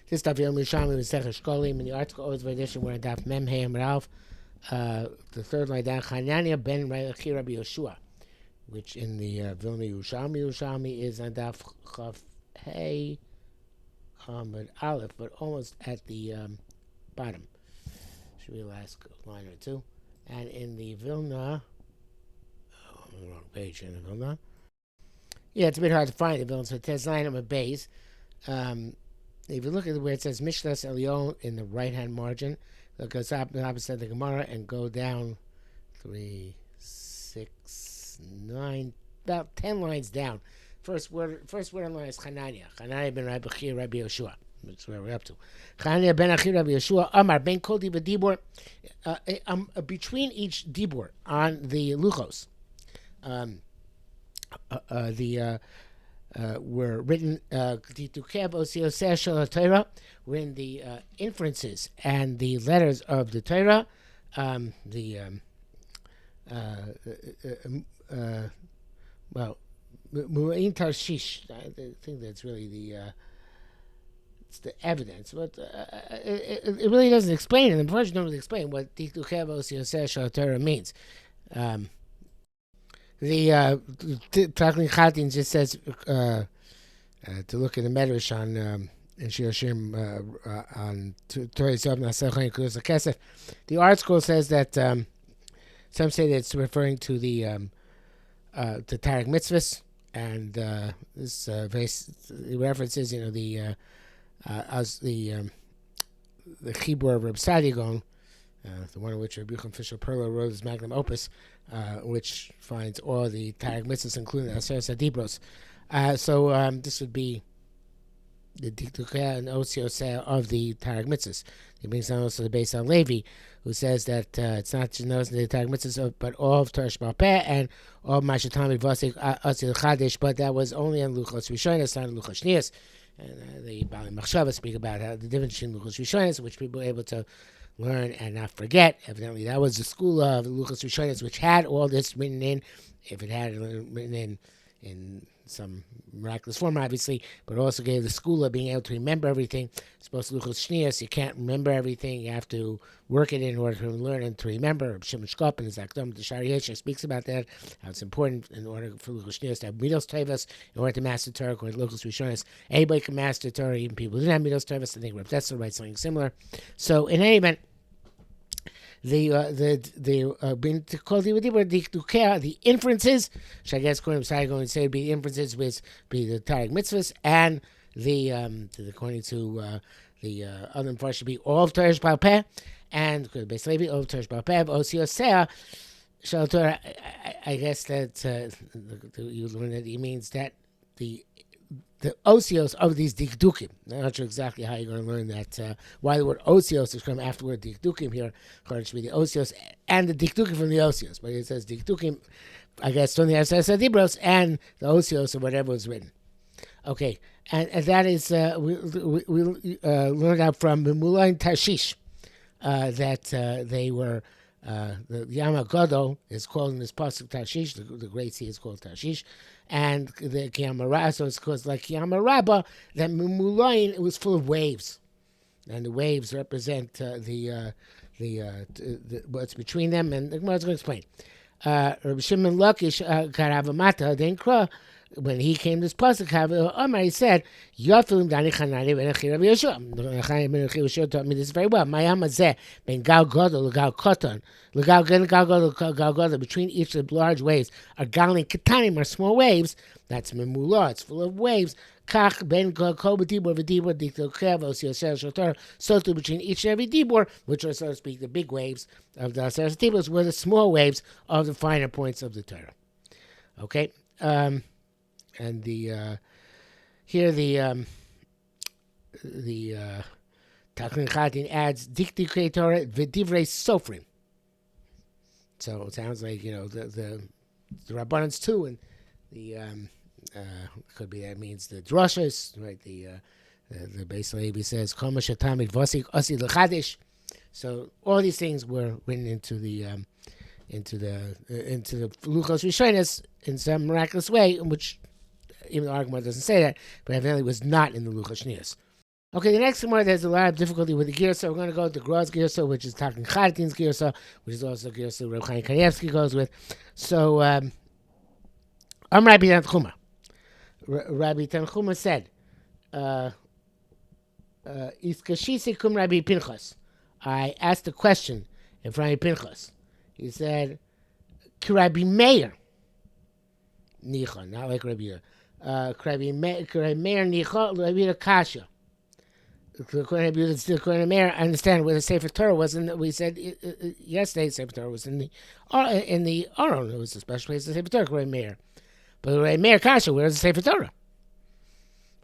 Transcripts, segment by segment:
This stuff Yerushalmi Shekalim in the article Oz edition where Daf Mem Hey Amrav, the third line down Hanania ben Rabbi Yoshua, which in the Vilna Yerushalmi is on Daf Chav Hey Amud Aleph, but almost at the bottom. Should be the last line or two. And in the Vilna, on the wrong page in the Vilna. Yeah, it's a bit hard to find the Vilna. So it says line of base. If you look at where it says Mishlas Elyon in the right-hand margin, look at the opposite of the Gemara and go down 3, 6, 9, about 10 lines down. First word on line is Chananya. Chananya ben Rabbi Yoshua. That's where we're up to. Chananya ben Rabbi Yoshua. Amar ben Kol Dibur Dibur. Between each Dibur on the Luchos, were written when the inferences and the letters of the Torah, Mu'in Tarshish. I think that's really it's the evidence, but it really doesn't explain it. The version doesn't really explain what Diktukev Osiyoseh Torah means. The Taklin Khatin just says to look at the Medrash on in Shirashim on Torah Yisrael Nasachon Kurus Kesef. The art scroll says that some say that it's referring to the Tarek Mitzvahs, and this references as the Chibur of Reb Sadigon, the one in which Rabbi Yochanan Fisher Perlo wrote his magnum opus, which finds all the Tarek Mitzvahs, including the Aseret Adibros. So this would be the Diktukeh and Osiyoseh of the Tarek Mitzvahs. He brings down also the Beis Levi, who says that it's not just those the Tarek Mitzvahs, but all of Torah Sheba'al Peh and all Mashatami Vasik Asil Chadesh, but that was only on Luchos Rishonos, not on Luchos Shnios. And the Bali Machshava speak about how the difference between Luchos Rishonos, which people were able to learn and not forget. Evidently, that was the school of Luchos Rishonos, which had all this written in, if it had it written in some miraculous form, obviously, but also gave the school of being able to remember everything. Supposed to Luchos Shnios, you can't remember everything. You have to work it in order to learn and to remember. Shimon Shkop and his Akdom, the Shari Yesher speaks about that, how it's important in order for Luchos Shnios to have Midos Tevas, in order to master Torah, according to Luchos Rishonos. Anybody can master Torah, even people who didn't have Midos Tevas. I think Reb Tetzel writes something similar. So, in any event, the inferences, which I guess according to Sai going to say would be the inferences, would be the Tarek Mitzvahs, and according to the other part should be all of Torah Sheba'al Peh, and basically all of Torah Sheba'al Peh, Osiyoseh Shel Torah. I guess that you learn that he means that the osios of these dikdukim. I'm not sure exactly how you're going to learn that. Why the word osios is come after the word dikdukim here. It should be the osios and the dikdukim from the osios. But it says dikdukim, I guess, from the Aseret Dibros and the osios of whatever was written. Okay, and that is, we learned out from Mulain Tarshish that they were, the Yam HaGadol is called in this pasuk Tarshish, the Great Sea is called Tarshish, and the Kiyama, so it's called like Kiyama Rabbah, that Mulain, it was full of waves, and the waves represent the what's between them, and the Gemara's going to explain. Rabbi Shimon Lakish Karavamata Denkra, when he came to this pasuk, Omar, he said, "Yofilim Dani Chanani ben Rabbi Yeshua." Chanani ben Yeshua taught me this very well. Mayam Azeh ben Gal Gadol Gal Koton Gal Gadol. Between each of the large waves are Galin Ketanim, are small waves. That's Memula. It's full of waves. Kach ben Kol B'Dibur V'Dibur Diktokev Osiyoseh Shel Torah. So too between each and every Dibur, which are, so to speak, the big waves of the Aseret Dibur, were the small waves of the finer points of the Torah. Okay. And here the Taklin Khatin adds Diktikei Torah v'divrei Sofrim. So it sounds like the Rabbanans too, and the could be that means the drashas, right? The Beis Levi says Kol ma shetamid vasik asi l'chadish. So all these things were written into the Luchos Rishonos in some miraculous way, in which even the argument doesn't say that, but evidently was not in the Luchos Shnios. Okay, the next Gemara, there's a lot of difficulty with the Girsa. We're going to go with the Groz Girsa, which is talking Chadatin's Girsa, which is also Girsa Reb Chaim Kanievsky goes with. So, Rabbi Tanchuma. Rabbi Tanchuma said, Iskashisi kum Rabbi Pinchas. I asked a question in front of Pinchas. He said, Rabbi Meir. Nicha, not like Rabbi Yehuda. Rabbi Meir Nicha, Rabbi Yehuda Kasha. According to Meir, I understand where the Sefer Torah was. We said yesterday, Sefer Torah was in the Aron. It was a special place. The Sefer Torah, Rabbi Meir. But Rabbi Meir Kasha, where's the Sefer Torah?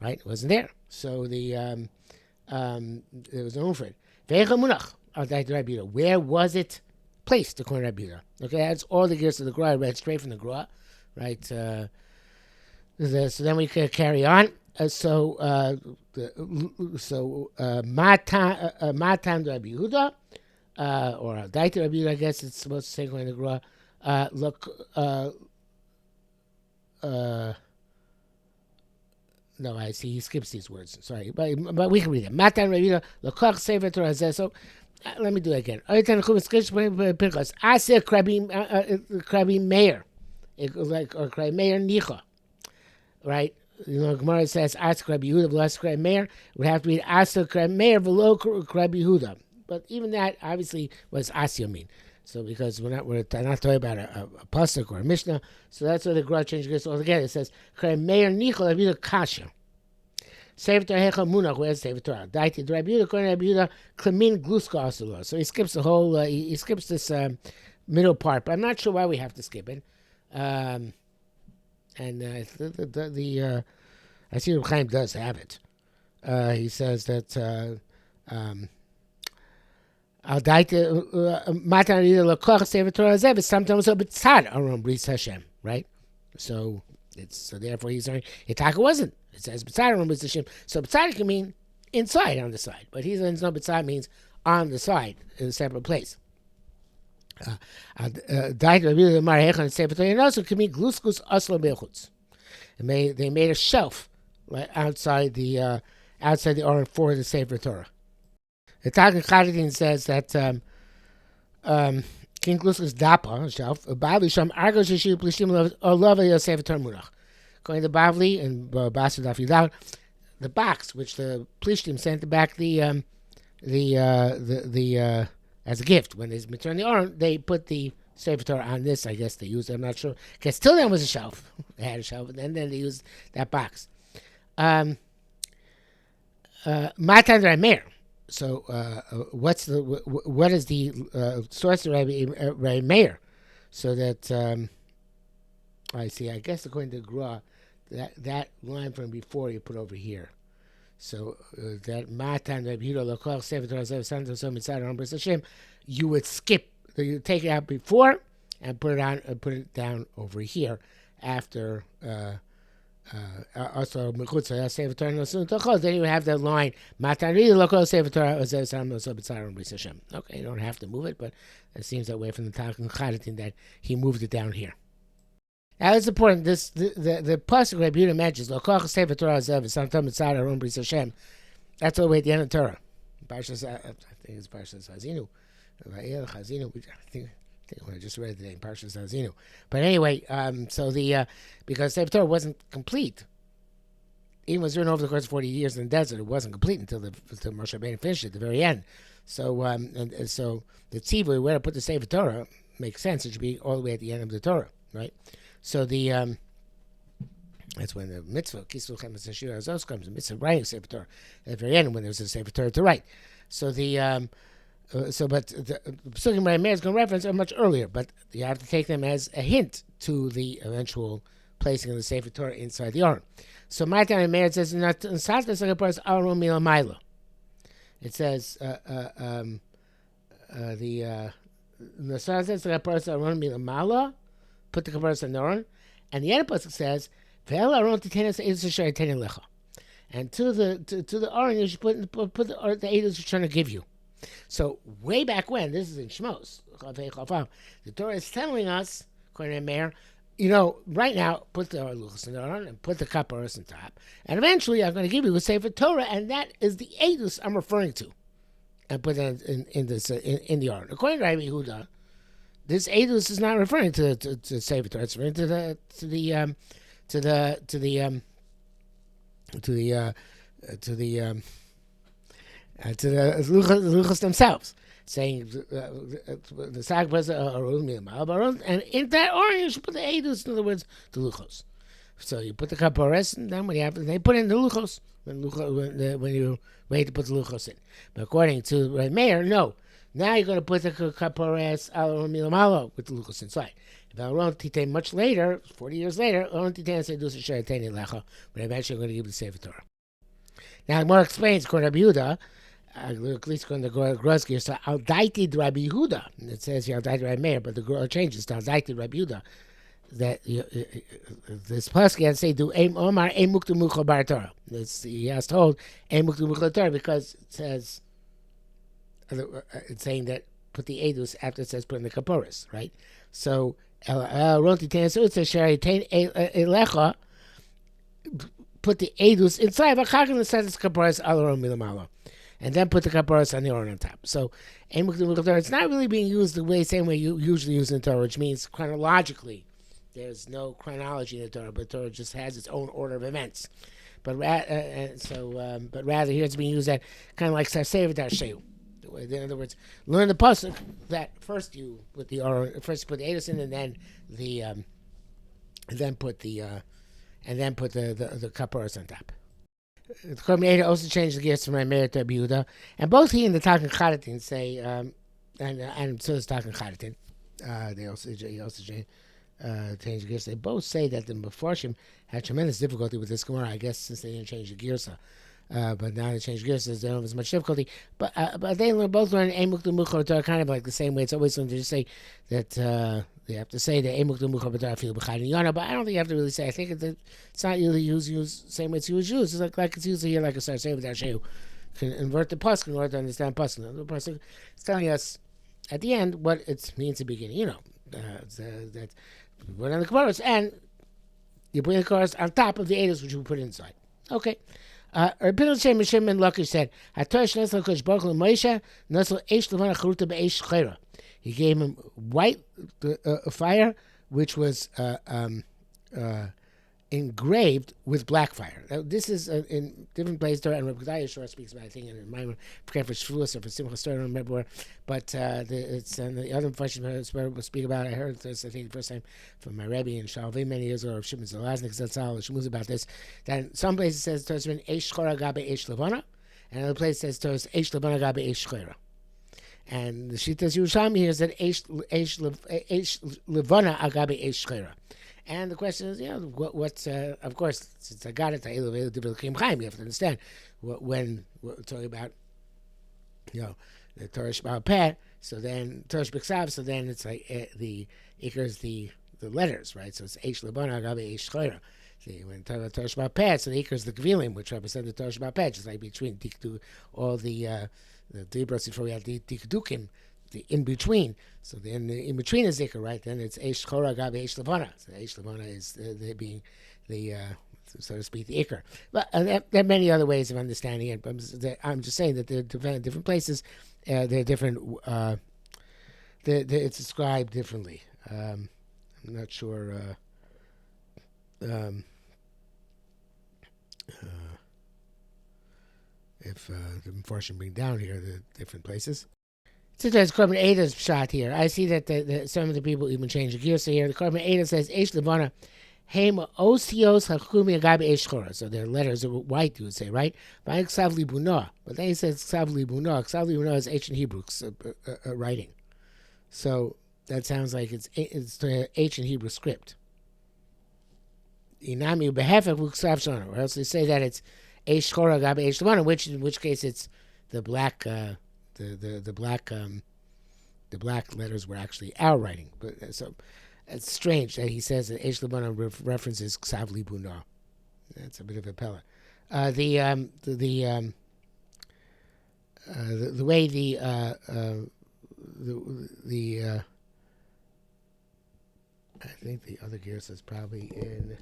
Right, it wasn't there. So there was no room for it. Where was it placed? According to Rabbi Yehuda. Okay, that's all the gears of the Gra. I read straight from the Gra. Right. So then we could carry on. Matan Rabbi Yehuda, or Daita Rabbi Yehuda, I guess it's supposed to say going to Gra. No, I see he skips these words. Sorry, but we can read it. Matan Rabbi Yehuda, Lokach Sefer Torah. So let me do it again. Aser Krabi Meir, like or Krabi Meir Nicha, right? Gemara says Ask Rabbi Yehuda, Ask Rabbi Meir. It would have to be Ask Rabbi Meir, Velo Rabbi Yehuda. But even that, obviously, what does Asya mean? So because we're not talking about a pasuk or a mishnah, so that's why the Gemara changes this altogether. It says Rabbi Meir Nichol Rabbi Yehuda Kasha. Sefer Torah Hecha Munach. Where's Sefer Torah? Daiti Rabbi Yehuda Kohen Rabbi Yehuda Klemin Gluska Asula. So he skips the whole. He skips this middle part, but I'm not sure why we have to skip it. And I see Reb Chaim does have it. He says that Al Daite Matan Rida Lakoch Sefer Torah Zeh, but sometimes a B'tzad Aron Bris Hashem, right? So therefore he's saying Itaka wasn't. It says B'tzad Aron Bris Hashem. So B'tzad can mean inside on the side, but he's saying no, B'tzad means on the side in a separate place. They made a shelf right outside the Aron for the Sefer Torah. The Talmud Chadatin says that King Gluskus Dapa shelf Bavli Sham Argo Shishir Plishtim Olava Sefer Torah Munach. According to Bavli and Basud Afidal, the box which the Plishtim sent back the as a gift. When they returned the Aron, they put the Sefer Torah on this. I guess they used it. I'm not sure. Because till then was a shelf. They had a shelf, and then they used that box. Matan Rameir. So what is the source of Rabbi Meir? So that I see. I guess according to Gra, that line from before you put over here. So that Matan Rabbi Yehuda Lokach Sefer Torah Zev Santos Mitzad Aron Bris Hashem, you would skip. You take it out before and put it down over here after. Also Mechutza Sefer Torah Nosun Tochos. Then you have that line Matan Rabbi Yehuda Lokach Sefer Torah Zev Santos Mitzad Aron Bris Hashem. Okay, you don't have to move it, but it seems that way from the Talmud Chadatin that he moved it down here. Now it's important. The pasuk Rabbi Yehuda mentions Lokach Sefer Torah Zev Santam Mitzad Aron Bris Hashem. That's all the way at the end of Torah. I think it's Parshas Hazinu. Chazinu. I think I just read it today in Parshas Hazinu. But anyway, because Sefer Torah wasn't complete, even was written over the course of 40 years in the desert, it wasn't complete until Moshe Rabbeinu finished it at the very end. So and so the tzivui where to put the Sefer Torah makes sense. It should be all the way at the end of the Torah, right? So that's when the mitzvah Kisvu Chemes Hashir Azos comes. The mitzvah writing Sefer Torah at the very end when there's a Sefer Torah to write. So but the Psukim Rabbi Meir is going to reference are much earlier, but you have to take them as a hint to the eventual placing of the Sefer Torah inside the Aron. So my time Meir says it says put the Kaparas on the Aron, and the other pasuk says, and to the Aron you should put the Eidos you're trying to give you. So way back when, this is in Shmos, the Torah is telling us, according to Meir, right now, put the luchos in the aron and put the kapparos on top, and eventually I'm going to give you a sefer Torah, and that is the edus I'm referring to, and put that in the aron. According to Rabbi Yehuda, this edus is not referring to sefer Torah; it's referring to the to the to the to the to the to the to the luchos themselves, saying the sacrifice and in that order you should put the edus. In other words, the luchos. So you put the kapparos, and then they put in the luchos when you wait to put the luchos in. But according to Meir, no. Now you're going to put the kapparos al milamalo with the luchos inside. If much later, 40 years later, but eventually I'm going to give the Sefer Torah. Now, the more explains, according to Rabbi Yehuda, at least according to Groski, so al daitid Rabbi Yehuda. It says here al daitid Rabbi Meir, but the changes to al daitid Rabbi Yehuda. That this pasuk has to say do aim omar aim muktu mucho bar Torah. He has told aim muktu mucho Torah because it says it's saying that put the edus after it says put in the kapparos, right? So ronti tenesu it says shari tein elecha put the edus inside. V'chagin says it's kapparos alaron milamalo, and then put the kapparos on the aron on top. So aim muktu mucho Torah. It's not really being used the same way you usually use in Torah, which means chronologically. There's no chronology in the Torah, but the Torah just has its own order of events. But but rather here it's being used at kind of like Sarsev Darsheu. In other words, learn the pasuk that first you put the edus in, and then put the kapparos on top. The Korban also changed the gears from Rameir to Rabbi Yehuda, and both he and the Talkin Chadatin say, and so does Talkin Chadatin. He also change the gears. They both say that the Mefarshim had tremendous difficulty with this Gemara. I guess since they didn't change the gears, but now they change gears, they don't have as much difficulty. But they both learn Eimuktu Mucho Torah kind of like the same way. It's always going to just say that they have to say that Eimuktu Mucho Torah feel b'chayin yana. But I don't think you have to really say. I think it's not really used same way it's used. It's like it's used here like a Sarsev Darsheu. Can invert the pasuk in order to understand pasuk. The pasuk is telling us at the end what it means at the beginning. That. You put on the kapparos, and you put the kapparos on top of the edus, which you put inside. Okay. Rabbi Shimon ben Lakish said, he gave him white fire, which was engraved with black fire. Now, this is in different places, and Rabbi Gedaliah Shor speaks about, I think, in my for Shavuos or for Simchas Torah, I don't remember where, but it's and the other questions we'll speak about. I heard this, I think, the first time from my Rebbe in Shalvei many years ago, of Shimon Zelaznik Zatzal, Shmuz about this. That in some places it says Torah Eish Chora Gabe Eish Levana, and other place says Torah Eish Levana Gabe Eish Chora. And the Shitas Yerushalmi here said Eish Levana Agabe Eish Chora. And the question is, what's of course, since I got it, you have to understand when we're talking about, the Torah Sheba'al Peh. So then Torah Shebiksav. So then it's like the Iker is the letters, right? So it's Eish Lebana Gabe Eish Chayra. See, when Torah Sheba'al Peh, so the Iker is the Gvilim, which represent the Torah Sheba'al Peh, just like between all the Dibros before we had the Tikdukim. The in between, so then the in between is zikr, right? Then it's eish chora gabe eish levana. So eish levana is being the so to speak the ikr. But there are many other ways of understanding it. But I'm just saying that they're different places. They're different. It's described differently. I'm not sure. If the Mefarshim bring down here the different places. So there's Korban Eida's shot here. I see that some of the people even change the gears here. The Korban Eida says Eish Levana Heim Osios Hakumi Agabe Eish Chora. So their letters are white, you would say, right? But Ksav Libuna. But then he says Ksav Libuna. Ksav Libuna is ancient Hebrew writing. So that sounds like it's ancient Hebrew script. Inami Behefek Ksav Shona. Or else they say that it's Eish Chora Agabe Eish Levana, in which case it's the black. The black letters were actually our writing, but so it's strange that he says that Eish Lebana references Ksav Libuna. That's a bit of a pella. The way I think the other gears is probably in.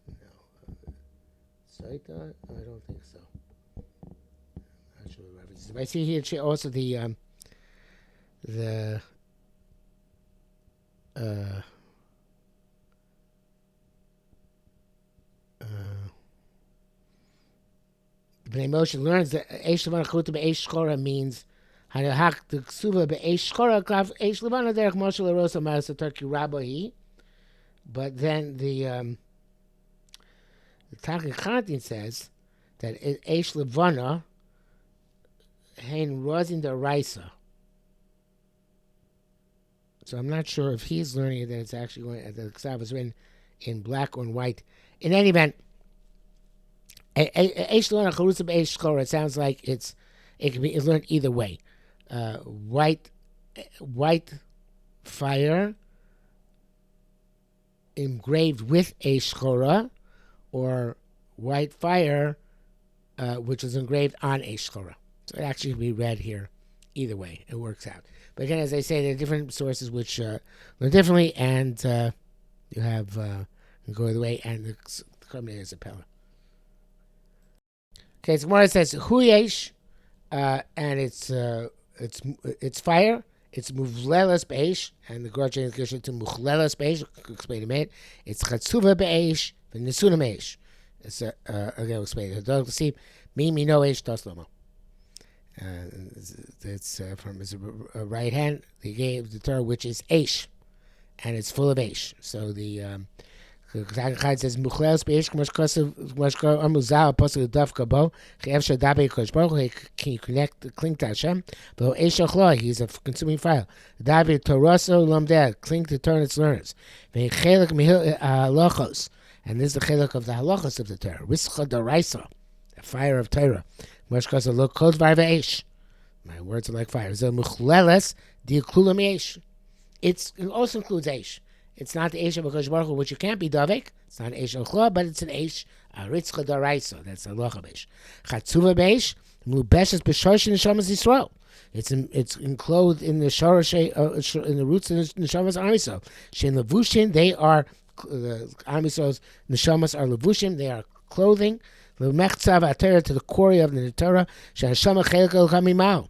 No. Saita? I don't think so. Not sure what references. I see here also the uh, Bnei Moshe learns that Eish Levana Chuta Be'Eish Shchora means Hanahak the Ksuva Be'Eish Shchora Klav Eish Levana Derech Moshe LaRosa Maras Turkey Rabbahi. But then the Talmud Chantin says that Eish Levana Hein Rozin the Raisa. So I'm not sure if he's learning it that it's actually going. The Ksav is written in black or in white. In any event, Eish Levana Charusa Be'Eish Shchora. It sounds like it's learned either way. White fire engraved with Eish Shchora, or white fire which is engraved on Eish Shchora. So it actually can be read here. Either way, it works out. But again, as I say, there are different sources which learn differently, and you have go either way, and the Korban is a Pella. Okay, so Gemara says Huyesh, and it's fire. It's Muvlelas Beish, and the Gemara changes it to Muchlelas Beish. Explain in a minute. It's Chatzuva Beish, the Nesuna Beish. It's again, we'll explain it. Don't see me no Eish Toslomo. It's from his right hand. He gave the Torah, which is Eish, and it's full of Eish. So the Chad says Muchlelas Beish K'moshko Amuzal Apostle Daf Kabo Chiev Shadabe Kosh Baruch. Can you cling to Hashem? But Eish Ochlo, he's a consuming fire. David Toraso Lomdeh, cling to Torah and its learners. Ve'chelek Mihil Halachos, and this is the chelek of the halachos of the Torah. Rischa Daraisa, the fire of Torah. Moshkasa Lo Kol Dvar Ve'esh. My words are like fire. Zel Muchlelas Di'Klulam Eish. It also includes Eish. It's not the Eish of HaKadosh Baruch Hu, which you can't be Davik. It's not an Eish Ochla, but it's an Eish Ritzcha Daraisa. That's a Locha Beish. Chatzuva Beish, Mubeshes B'Shorish Neshamas Yisrael. It's enclosed in the Shorosh, in the roots of the Neshamas Amisol. Shen Levushin, they are, the Amisol's Neshamas are Levushin, they are clothing. L'mechzav atera, to the quarry of the Torah. Sh'hashama chelik el chamimau.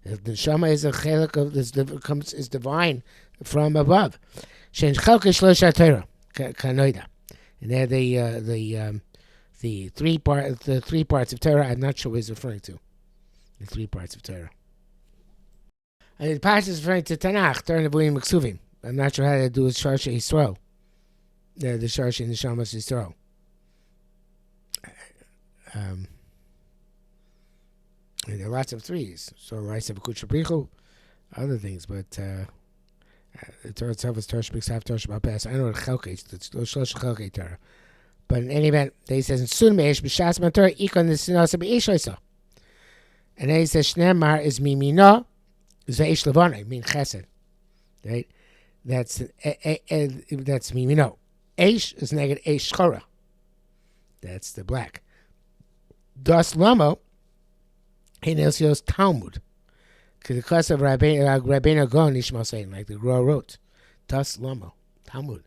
The neshama is a chelik of this, is divine from above. She'en chelke shlosh atera kanoida. And they're the three parts of Torah. I'm not sure what he's referring to. The 3 parts of Torah. And the passage is referring to Tanakh, Torah Nevuim Meksuvim. I'm not sure how to do with Sharsha Yisrael. The Sharsha and the Shamas Yisrael. And there are lots of 3s. So Rice of Kuchabrichu, other things, but the Torah itself is Torah Shmiksav, Torah Shmapes. I know what Chelke is. It's Shlosh Chelke Torah. But in any event, he says in Sun Meish B'Shas Mator Ikon Nisinasa B'Eish Oisa. And then he says Shneimar is Mimino Zeish Levana, mean Chesed. Right? That's Mimino. Eish is negative Eish Shchora. That's the black. Das Lamo in Elsios Talmud. Because of Rabbeinu Gon Nishma saying, like the Gra wrote. Das Lamo. Talmud.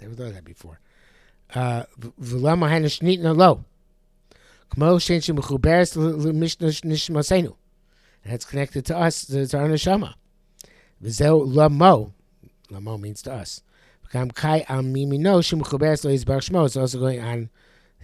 Never thought of that before. V'lama hanish nitna lo. Kmo shenshim mechuberes nishma seinu. That's connected to us, to our neshama. V'zeu lamo. Lamo means to us. V'kam kai al mimino shim mechuberes lo yizbar shmo. It's also going on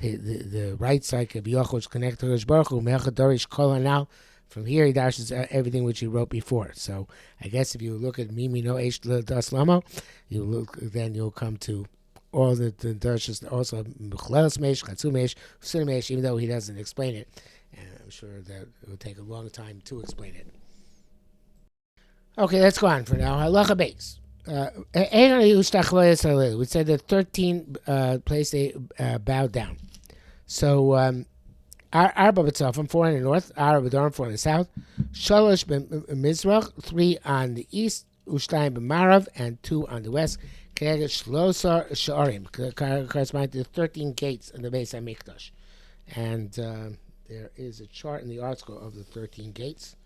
the right side of Yochel, which is connected to Rosh Baruch Hu. Me'achad dorish kol hanal. From here, he dashes everything which he wrote before. So I guess if you look at Mimino Eish Das Lamo, then you'll come to all the dashes, also Mechlelas Meish, Chatzu Meish, Sun Meish, even though he doesn't explain it. And I'm sure that it will take a long time to explain it. Okay, let's go on for now. Halacha Beis. We said that 13 place they bowed down. So Arba B'Tzafim, 4 in the north, Arba B'Darim, 4 in the south, Shalosh B'Mizrach, 3 on the east, Ushtayim B'Marav, and 2 on the west. Keneget Shlosar Sha'arim, corresponding to the 13 gates in the Beis HaMikdash. And there is a chart in the article of the 13 gates.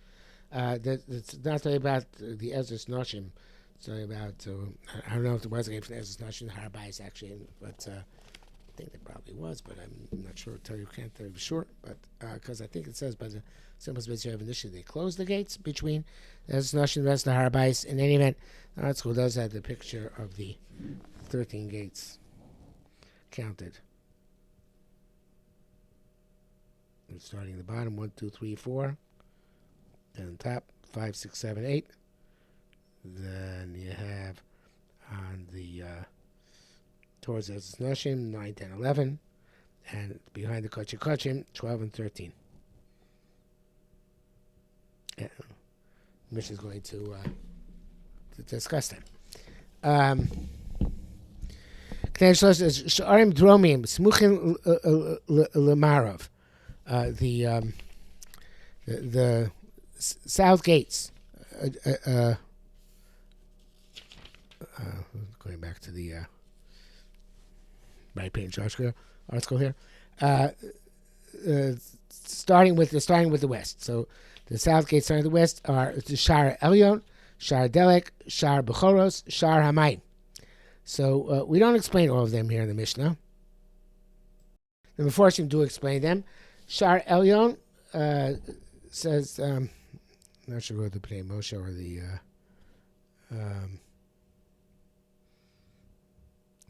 It's not talking about the Ezra's Noshim. It's talking about, I don't know if there was a gate for the Ezra's Noshim, Harabais actually, but I think there probably was, but I'm not sure. Can't tell you for sure, but because I think it says by the Simple Mitzvah initially they closed the gates between the Ezra's Noshim and the rest of the Harabais. In any event, the article does have the picture of the 13 gates counted. Starting at the bottom, 1, 2, 3, 4. Then on top, 5, 6, 7, 8. Then you have on the towards the Nashim, 9, 10, 11. And behind the Kachim, 12 and 13. Yeah. Mishnah is going to discuss that. Sh'arim Dromim, Smuchin L'Marov. The south gates. Going back to the right page article here. Starting with the west. So the south gates starting with the west are the Shar Elyon, Shar Delek, Shar Bechoros, Shar Hamayim. So we don't explain all of them here in the Mishnah. The Meforshim do explain them. Shar Elyon says, I'm not sure what the Pnei Moshe or the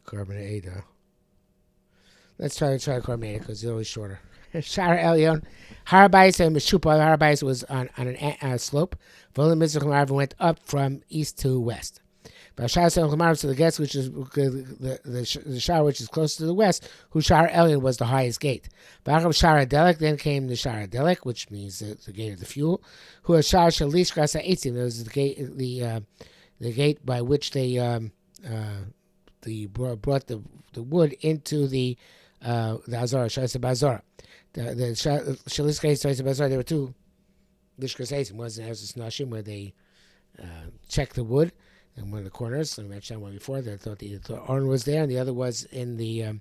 Carbon Ada. Let's try Carbon Ada because it's always shorter. Shar Elyon, Harabais and Meshupah. Harabais was on a slope. Volim Mizrach went up from east to west. But Shar Elyon, so the guest, which is the Shar which is close to the west, who Shar Elyon was the highest gate. Ba'acham Shar Adelek, then came the Shar Adelek, which means the gate of the fuel. Who was Shar Shalish Grasa Eitzim. That was the gate by which they brought the wood into the Azara, Shas Bazara. The Shalish Grasa Bazara. There were two Lishkas Eitzim. One was in Ezra's Nashim where they checked the wood. In one of the corners, I mentioned that one before. They thought the Aron was there, and the other was in the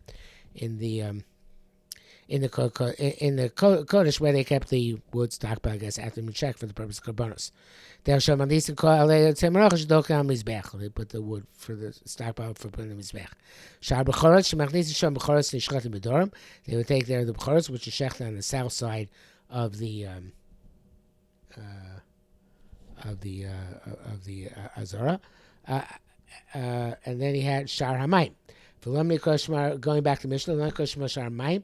Kodesh where they kept the wood stockpile, I guess, after the check for the purpose of karbanos. They put the wood for the stockpile for putting the mizbech. They would take there the bechoros, which is shechted on the south side of the Azara. And then he had Shar Hamayim. Going back to Mishnah, Shar Hamayim.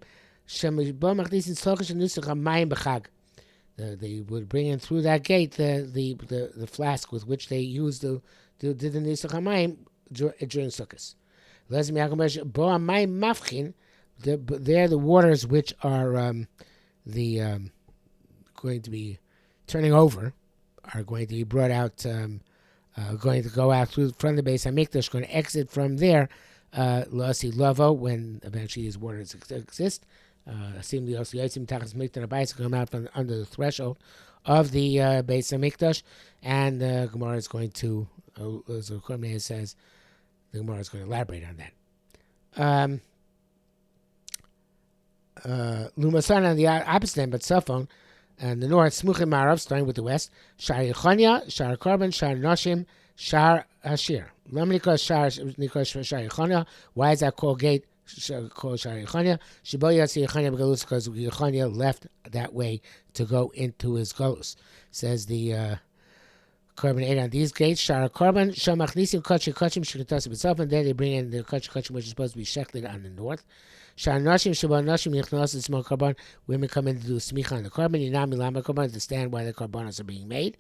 They would bring in through that gate the flask with which they used did the Nusach Hamayim during Sukkot. They're the waters which are going to be turning over, are going to be brought out, going to go out through from the base of Mikdash, going to exit from there, Lasi Lavo, when eventually these waters exist. Come out from under the threshold of the base of Mikdash, and Gemara is going to, as Kormei says, the Gemara is going to elaborate on that. Lumasan on the opposite end, but Safon, and the north, Smuchim Marav, starting with the west, Shar Yechonia, Shar Korban, Shar Noshim, Shar Hashir. Why is that called gate called Shar Yechonia? Shibo Yatsi Yechonia Begalus, because Yechonia left that way to go into his Galus. Says the Korban 8 on these gates, Shar Korban, Shamach Nisim Kachim Shikatasim itself, and then they bring in the Kachim, which is supposed to be shechted on the north. Shar Nashim, Shabbat Nashim, Yichnos, and small carbon. Women come in to do smicha on the carbon. Yinam Milama carbon, understand why the carbonas are being made.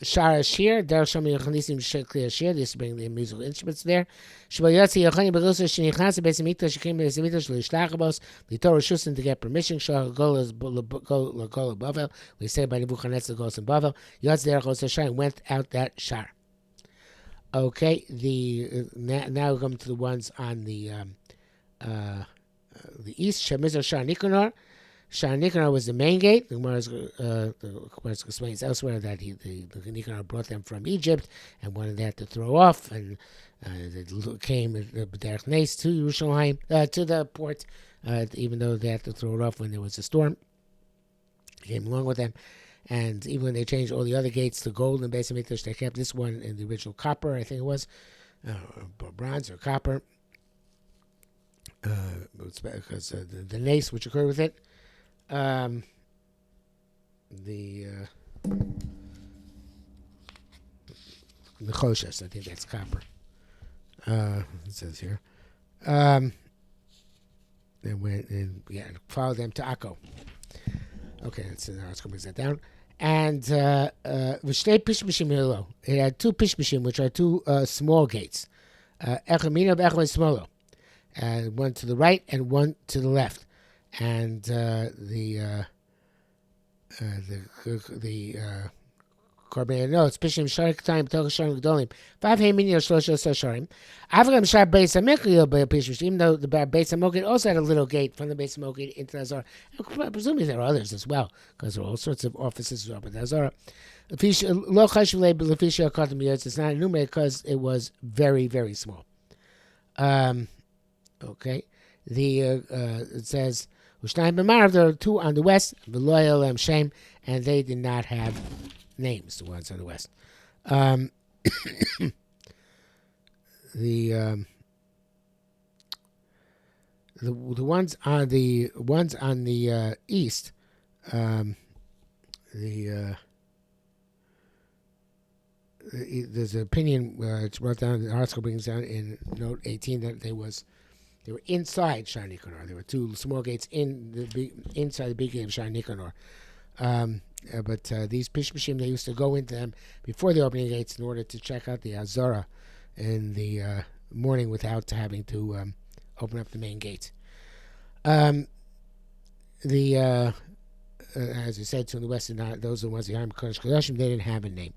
Shar Ashir, Dar Sham Yichnisim Shekli Ashir, this is bringing the musical instruments there. Shabbat Yatsi Yachani Begusa, Shinichnas, Besimita, she came to Besimita, Shlachabos, the Torah Shusin to get permission. Shal Gola Bavel, we say by Nebuchadnezzar goes in Bavel. Yatz Der Chos Shar went out that Shar. Okay, now we come to the ones on the east. Shemizar Shar Nikanor. Shar Nikanor was the main gate. The Gemara explains elsewhere that the Nikanor brought them from Egypt and wanted that to throw off, and they came Derech Nes to Yerushalmi, to the port, even though they had to throw it off when there was a storm. came along with them. And even when they changed all the other gates to gold in Beis Hamikdash, they kept this one in the original copper, I think it was, bronze or copper, because the nace which occurred with it, the Choshes, I think that's copper. It says here. And went and followed them to Akko. Okay, now let's go bring that down. And Vishnei Pishmishim Hilo. It had two Pishmishim, which are two small gates. Echemino Echemino Smolo. One to the right and one to the left. And the Korban notes Pishim Sharik Time Tok Sharim Gdolim. 5 Haminio Shlosha Sharim. Avram Shar Beis Hamikdash Pishmishim. Even though the Beis Hamikdash also had a little gate from the Beis Hamikdash into the Azara. Presumably there are others as well, because there are all sorts of offices as well. But the Azara, it's not enumerated because it was very, very small. Okay, it says there are two on the west, and they did not have names. The ones on the west. The ones on the east. There's an opinion. It's brought down. The article brings down in note 18 that they were inside Shar Nikanor. There were two small gates inside the big gate of Shar Nikanor. But these Pishmishim, they used to go into them before the opening gates in order to check out the Azara in the morning without having to open up the main gates. As I said, to the west, those are the ones the Yom Kodesh Kodashim, they didn't have a name.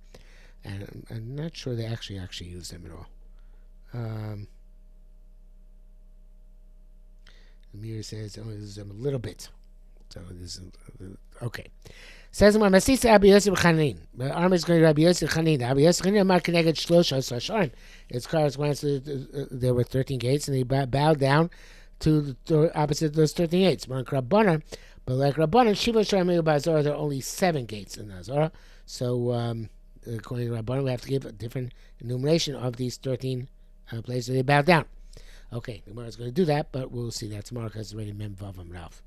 And I'm not sure they actually used them at all. The mirror says only uses them a little bit. So this is okay. Says when Masisa Rabbi Yosef Chanin, the army is going to Rabbi Yosef Chanin. Rabbi Yosef Chanin Amar Keneged Shlosha Sasharim. Its corresponds there were 13 gates, and they bowed down to the opposite of those 13 gates. But like Rabbanan, Shiva Sharmi Bazora, there are only 7 gates in the Azara. So according to Rabbanan, we have to give a different enumeration of these 13 places they bowed down. Okay, the Gemara is going to do that, but we'll see that tomorrow because it's already Mem Vav Rav.